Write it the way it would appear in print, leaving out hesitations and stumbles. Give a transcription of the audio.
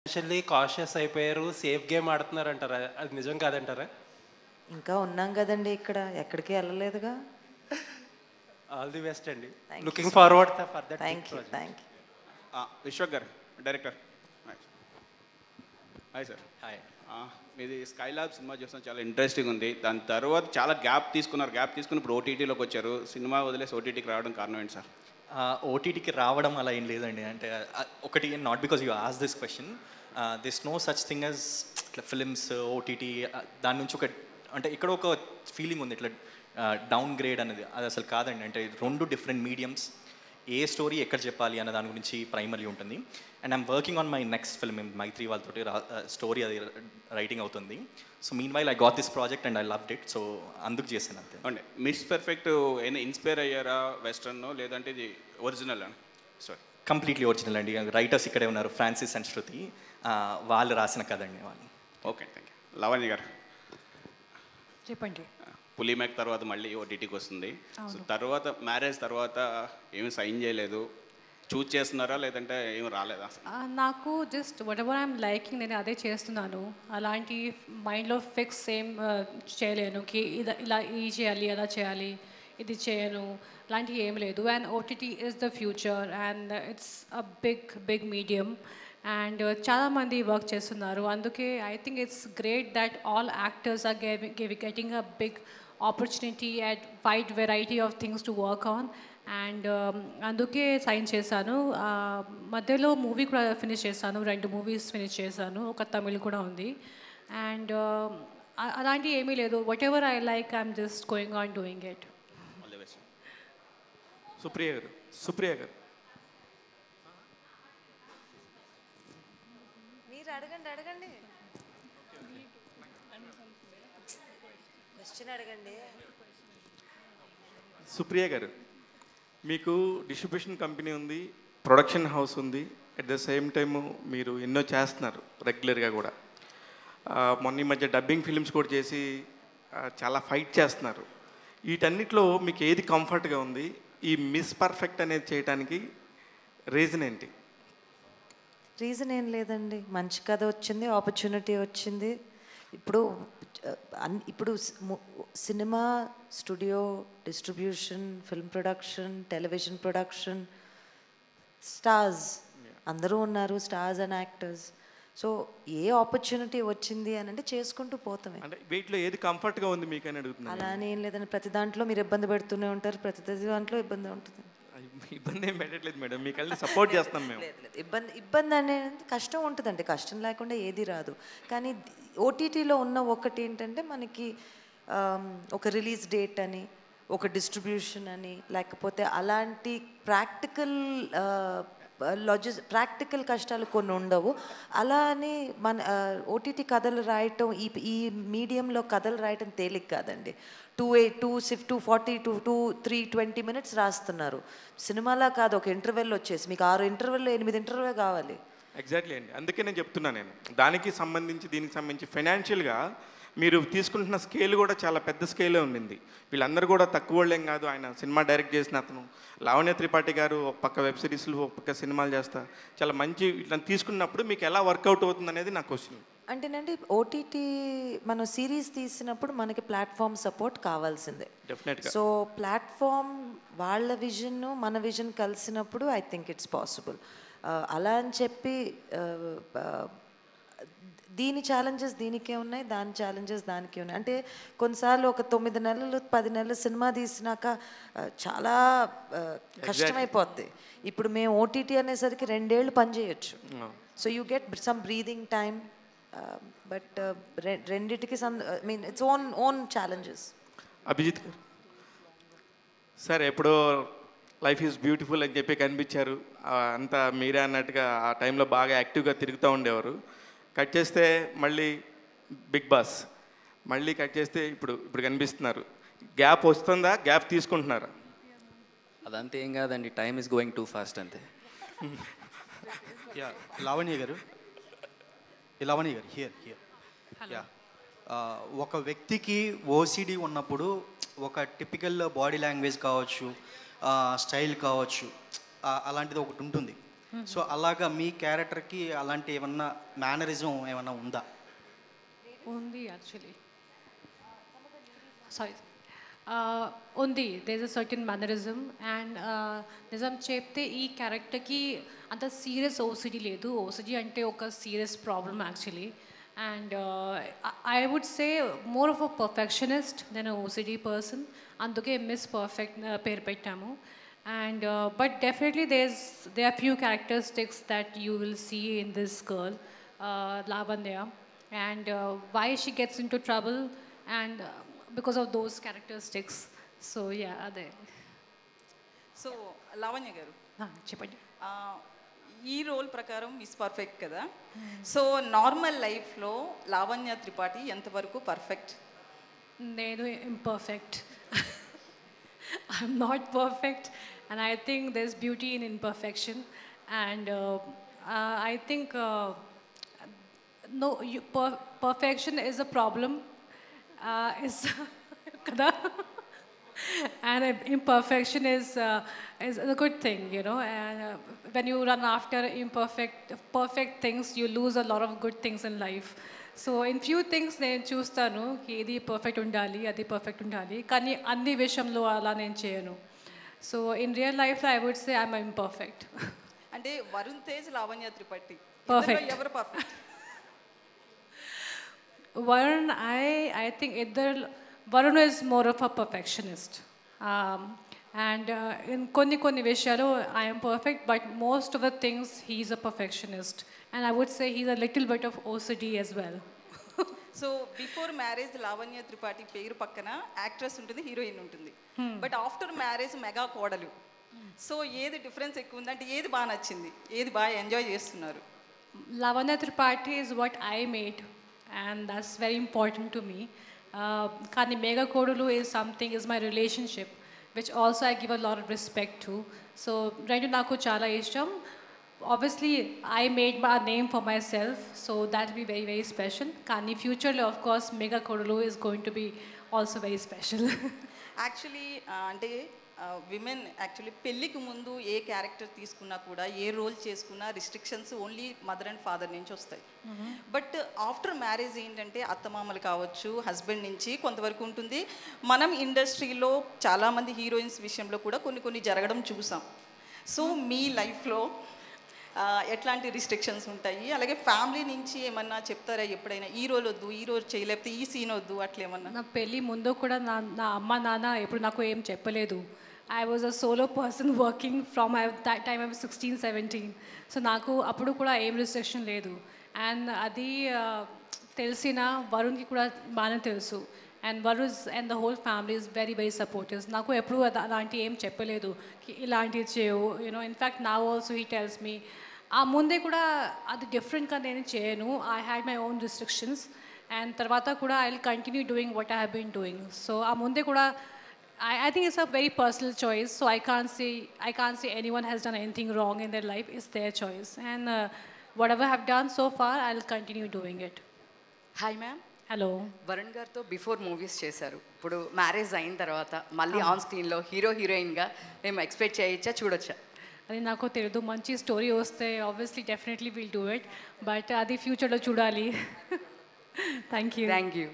Financially cautious అయిపోయారు. Safe game ఆడుతున్నారంటారా? అది నిజం కాదంటారా? ఇంకా ఉన్నాం కదండి ఇక్కడ, ఎక్కడికి వెళ్ళలేదుగా. ఆల్ ది బెస్ట్ అండి. Thank you looking so forward for that thank you thank you. Vishwak గారు డైరెక్టర్. Hi sir. హాయ్. మీది స్కై ల్యాబ్ సినిమా చూస్తాం, చాలా ఇంట్రెస్టింగ్ ఉంది. దాని తర్వాత చాలా గ్యాప్ తీసుకున్నారు. గ్యాప్ తీసుకుని ఇప్పుడు ఓటీటీలోకి వచ్చారు. సినిమా వదిలేసి ఓటీటీకి రావడం కారణం ఏంటి సార్? ఓటీటీకి రావడం అలా ఏం లేదండి. అంటే ఒకటి, not because you ask this question, this no such thing as ఇట్లా ఫిలిమ్స్ ఓటీటీ. దాని నుంచి ఒక అంటే ఇక్కడ ఒక ఫీలింగ్ ఉంది ఇట్లా డౌన్ గ్రేడ్ అనేది. అది అసలు కాదండి. అంటే రెండు డిఫరెంట్ మీడియమ్స్, ఏ స్టోరీ ఎక్కడ చెప్పాలి అన్న దాని గురించి ప్రైమరీ ఉంటుంది. And I'm working on my next film Mythri వాళ్ళతోటి స్టోరీ అది రైటింగ్ అవుతుంది. So mean while I got this project and I loved it. So అందుకు చేశాను అంతే. అంటే మిస్ పర్ఫెక్ట్ ఏమైనా ఇన్స్పైర్ అయ్యారా వెస్ట్రన్, లేదంటే ఇది ఒరిజినల్ అని? సారీ, కంప్లీట్లీ ఒరిజినల్ అండి. రైటర్స్ ఇక్కడే ఉన్నారు, ఫ్రాన్సిస్ అండ్ శృతి. వాళ్ళు రాసిన కథ అండి వాళ్ళు. Okay, thank you. లావణ్య గారు చెప్పండి. పులిమేక్ తర్వాత మళ్ళీ ఓటీటీకి వస్తుంది. సో తర్వాత మ్యారేజ్ తర్వాత ఏమి సైన్ చేయలేదు, చూజ్ చేస్తున్నారా లేదంటే ఏమి రాలేదా? నాకు just what ever I'm liking నేను అదే చేస్తున్నాను. అలాంటి మైండ్లో ఫిక్స్ ఏం చేయలేను కి ఇలా ఇది చేయాలి అలా చేయాలి ఇది చేయను, అలాంటివి ఏం లేదు. And OTT is the future and it's a big medium and చాలామంది వర్క్ చేస్తున్నారు. అందుకే I think it's great that all actors are getting a big opportunity at wide variety of things to work on. And అందుకే sign చేశాను. మధ్యలో movie కూడా finish చేశాను, 2 movies finish చేశాను, ఒక తమిళ్ కూడా ఉంది. అండ్ అలాంటివి ఏమీ లేదు. What ever I like I'm just going on doing it. Supriya గారు మీరు అడగండి క్వశ్చన్ అడగండి. సుప్రియ గారు, మీకు డిస్ట్రిబ్యూషన్ కంపెనీ ఉంది, ప్రొడక్షన్ హౌస్ ఉంది, అట్ ద సేమ్ టైము మీరు ఎన్నో చేస్తున్నారు రెగ్యులర్గా కూడా. మొన్న ఈ మధ్య డబ్బింగ్ ఫిలిమ్స్ కూడా చేసి చాలా ఫైట్ చేస్తున్నారు. వీటన్నిటిలో మీకు ఏది కంఫర్ట్గా ఉంది? ఈ మిస్ పర్ఫెక్ట్ అనేది చేయడానికి రీజన్ ఏంటి? రీజన్ ఏం లేదండి, మంచి కథ వచ్చింది, ఆపర్చునిటీ వచ్చింది. ఇప్పుడు cinema studio, distribution, film production, television production, stars అందరూ ఉన్నారు, stars and actors. So A opportunity వచ్చింది అని అంటే చేసుకుంటూ పోతామే. అంటే వీటిలో ఏది కంఫర్ట్గా ఉంది మీకు అని అడుగుతున్నాను. అలా అని ఏం లేదండి, ప్రతి దాంట్లో మీరు ఇబ్బంది పెడుతూనే ఉంటారు, ప్రతి దాంట్లో ఇబ్బంది ఉంటుంది. ఇబ్బంది ఏం పెట్టట్లేదు మేడం, మీకు వెళ్ళి సపోర్ట్ చేస్తాం మేము. లేదు ఇబ్బంది అనేది కష్టం ఉంటుందండి, కష్టం లేకుండా ఏది రాదు. కానీ ఓటీటీలో ఉన్న ఒకటి ఏంటంటే మనకి ఒక రిలీజ్ డేట్ అని, ఒక డిస్ట్రిబ్యూషన్ అని, లేకపోతే అలాంటి ప్రాక్టికల్ కష్టాలు కొన్ని ఉండవు. అలా అని మన ఓటీటీ కథలు రాయటం, ఈ మీడియంలో కథలు రాయటం తేలిక కాదండి. 240 to 320 minutes రాస్తున్నారు. సినిమాలా కాదు, ఒక ఇంటర్వెల్ వచ్చేసి మీకు 6 ఇంటర్వెల్లో 8 ఇంటర్వెల్ కావాలి. ఎగ్జాక్ట్లీ అండి, అందుకే నేను చెప్తున్నాను. నేను దానికి సంబంధించి దీనికి సంబంధించి ఫైనాన్షియల్గా మీరు తీసుకుంటున్న స్కేల్ కూడా చాలా పెద్ద స్కేలే ఉండింది. వీళ్ళందరూ కూడా తక్కువ వాళ్ళేం కాదు. ఆయన సినిమా డైరెక్ట్ చేసిన అతను లావణ్య త్రిపాఠి గారు ఒక పక్క వెబ్ సిరీస్లు, ఒక పక్క సినిమాలు చేస్తా చాలా మంచి ఇట్లా తీసుకున్నప్పుడు మీకు ఎలా వర్కౌట్ అవుతుంది అనేది నా క్వశ్చన్. అంటేనండి ఓటీటీ మనం సిరీస్ తీసినప్పుడు మనకి ప్లాట్ఫామ్ సపోర్ట్ కావాల్సిందే డెఫినెట్గా. సో ప్లాట్ఫామ్ వాళ్ళ విజన్ మన విజన్ కలిసినప్పుడు ఐ థింక్ ఇట్స్ పాసిబుల్. అలా అని చెప్పి దీని ఛాలెంజెస్ దీనికే ఉన్నాయి, దాని ఛాలెంజెస్ దానికే ఉన్నాయి. అంటే కొన్నిసార్లు ఒక 9 నెలలు 10 నెలలు సినిమా తీసినాక చాలా కష్టమైపోద్ది. ఇప్పుడు మేము ఓటీటీ అనేసరికి 2 ఏళ్ళు పని చేయొచ్చు. So you get some breathing time, but రెండిటికి ఇట్స్ ఓన్ ఛాలెంజెస్. అభిజిత్ గారు, సార్ ఎప్పుడో లైఫ్ ఈజ్ బ్యూటిఫుల్ అని చెప్పి కనిపించారు. అంతా మీరే అన్నట్టుగా ఆ టైంలో బాగా యాక్టివ్గా తిరుగుతూ ఉండేవారు. కట్ చేస్తే మళ్ళీ బిగ్ బాస్, మళ్ళీ కట్ చేస్తే ఇప్పుడు కనిపిస్తున్నారు. గ్యాప్ వస్తుందా, గ్యాప్ తీసుకుంటున్నారా? అదంతా ఏం కాదండి, time is going too fast అంతే. లావణ్య గారు హియర్ యా, ఒక వ్యక్తికి ఓసిడి ఉన్నప్పుడు ఒక టిపికల్ బాడీ లాంగ్వేజ్ కావచ్చు, స్టైల్ కావచ్చు, అలాంటిది ఒకటి ఉంటుంది. సో అలాగా మీ క్యారెక్టర్కి అలాంటి ఏమన్నా మేనరిజం ఏమన్నా ఉందా? ఉంది యాక్చువల్లీ, సారీ, ఉంది. There is a certain mannerism. And నిజం చెప్తే ఈ క్యారెక్టర్కి అంత సీరియస్ ఓసిడి లేదు. ఓసిడి అంటే ఒక serious problem actually. And I would say more of a perfectionist than a OCD person. అందుకే మిస్ పర్ఫెక్ట్ పేరు పెట్టాము. And but definitely there are few characteristics that you will see in this girl, Lavanya, and why she gets into trouble, and because of those characteristics. So yeah, ade. So Lavanya గారు, చెప్పండి. ఈ role ప్రకారం miss perfect కదా, so normal లైఫ్లో లావణ్య త్రిపాఠి ఎంతవరకు perfect? నేను imperfect. I'm not perfect, and I think there's beauty in imperfection. And I think no, perfection is a problem. Is kada, and imperfection is a good thing, you know. And when you run after perfect things, you lose a lot of good things in life. So in few things నేను చూస్తాను ఇది perfect ఉండాలి, అది perfect ఉండాలి, కానీ అన్ని విషయంలో అలా నేను చేయను. సో ఇన్ రియల్ లైఫ్లో I would say I'm imperfect. అంటే వరుణ్ తేజ్, లావణ్య త్రిపాఠి పర్ఫెక్ట్. ఎవరు perfect? Varun, I think Varun is more of a perfectionist. And in కొన్ని విషయాలు I'm perfect, but most of the things he's a perfectionist. And I would say he's a little bit of OCD as well. So before marriage Lavanya Tripathi పేరు పక్కన actress ఉంటుంది, heroine ఉంటుంది. But after marriage mega కోడలు. So ఏది difference ఎక్కువ ఉంది, అంటే ఏది బాగా నచ్చింది, ఏది బాగా ఎంజాయ్ చేస్తున్నారు? Lavanya Tripathi is what I made, and that's very important to me. Kani Mega Kodulu is my relationship, which also I give a lot of respect to. So Rendu Naku Chala Isham. Obviously, I made my name for myself, so that will be very, very special. Kani future, of course, Mega Kodulu is going to be also very special. Actually అంటే women actually పెళ్ళికి ముందు ఏ character తీసుకున్నా కూడా, ఏ role చేసుకున్నా restrictions only mother and father నుంచి వస్తాయి. But after marriage ఏంటంటే అత్తమామలు కావచ్చు, హస్బెండ్ నుంచి కొంతవరకు ఉంటుంది. మనం ఇండస్ట్రీలో చాలామంది హీరోయిన్స్ విషయంలో కూడా కొన్ని జరగడం చూసాం. సో మీ లైఫ్లో ఎట్లాంటి రిస్ట్రిక్షన్స్ ఉంటాయి, అలాగే ఫ్యామిలీ నుంచి ఏమన్నా చెప్తారా ఎప్పుడైనా ఈ రోల్ వద్దు, ఈ రోల్ చేయలేకపోతే ఈ సీన్ వద్దు, అట్లా ఏమన్నా? నా పెళ్ళి ముందు కూడా నా అమ్మ నాన్న ఎప్పుడు నాకు ఏం చెప్పలేదు. I was a solo person working from that time I was 16-17. So నాకు అప్పుడు కూడా ఏం రిస్ట్రిక్షన్ లేదు. అండ్ అది తెలిసిన వరుణ్కి కూడా బాగానే తెలుసు. And Varun and the whole family is very very supportive. నాకు ఎప్పుడు అలాంటి ఏం చెప్పలేదు ఇలాంటివి చేయవు, యూనో. ఇన్ఫ్యాక్ట్ నా ఆల్సో హీ టెల్స్ మీ. ఆ ముందే కూడా అది డిఫరెంట్గా నేను చేయను. I had my own restrictions, and తర్వాత కూడా I will continue doing what I have been doing. So ఆ ముందే కూడా I think it's a very personal choice. So I can't say anyone has done anything wrong in their life. It's their choice, and whatever I've done so far, I'll continue doing it. Hi ma'am. Hello. Varun గారితో before movies చేశారు, ఇప్పుడు marriage అయిన తర్వాత మళ్ళీ on స్క్రీన్లో హీరోయిన్గా మేము expect చేయొచ్చా, చూడొచ్చా? అది నాకు తెలియదు. మంచి స్టోరీ వస్తే obviously definitely will do it, but అది ఫ్యూచర్లో చూడాలి. Thank you.